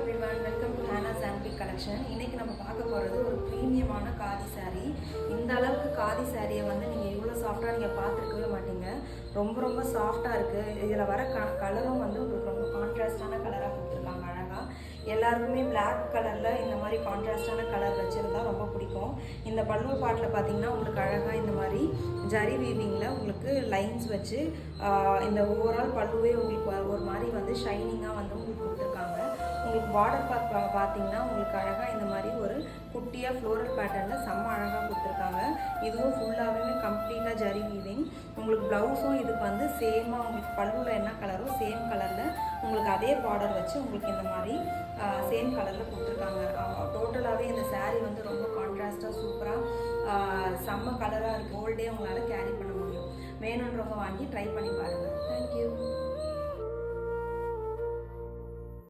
Everyone, welcome to Hannah's antique collection. இன்றைக்கி நம்ம பார்க்க போகிறது ஒரு ப்ரீமியமான காதி சாரீ. இந்த அளவுக்கு காதி சாரியை வந்து நீங்கள் இவ்வளோ சாஃப்டாக நீங்கள் பார்த்துருக்கவே மாட்டீங்க. ரொம்ப ரொம்ப சாஃப்டாக இருக்குது. இதில் வர கலரும் வந்து உங்களுக்கு ரொம்ப கான்ட்ராஸ்டான கலராக கொடுத்துருக்காங்க. அழகாக எல்லாருக்குமே பிளாக் கலரில் இந்த மாதிரி கான்ட்ராஸ்டான கலர் வச்சுருந்தா ரொம்ப பிடிக்கும். இந்த பல்லு பாட்டில் பார்த்தீங்கன்னா உங்களுக்கு அழகாக இந்த மாதிரி ஜரி வீவிங்கில் உங்களுக்கு லைன்ஸ் வச்சு இந்த ஓவரால் பல்லுவே உங்களுக்கு ஒரு மாதிரி வந்து ஷைனிங்காக வந்து உங்களுக்கு கொடுத்துருக்காங்க. உங்களுக்கு பார்டர் பார்த்தீங்கன்னா உங்களுக்கு அழகாக இந்த மாதிரி ஒரு குட்டியாக ஃப்ளோரல் பேட்டர்னில் செம்ம அழகாக கொடுத்துருக்காங்க. இதுவும் ஃபுல்லாகவே கம்ப்ளீட்டாக ஜரி வீவிங். உங்களுக்கு ப்ளவுஸும் இதுக்கு வந்து சேமாக உங்களுக்கு பல்லுவில் என்ன கலரோ சேம் கலரில் உங்களுக்கு அதே பார்டர் வச்சு உங்களுக்கு இந்த மாதிரி சேம் கலரில் கொடுத்துருக்காங்க. டோட்டலாகவே இந்த சாரீ வந்து ரொம்ப கான்ட்ராஸ்டாக சூப்பராக செம்ம கலராக இருக்குது. ஹோல் டே உங்களால் கேரி பண்ண முடியும். வேணுன்றவங்க வாங்கி ட்ரை பண்ணி பாருங்கள். தேங்க்யூ.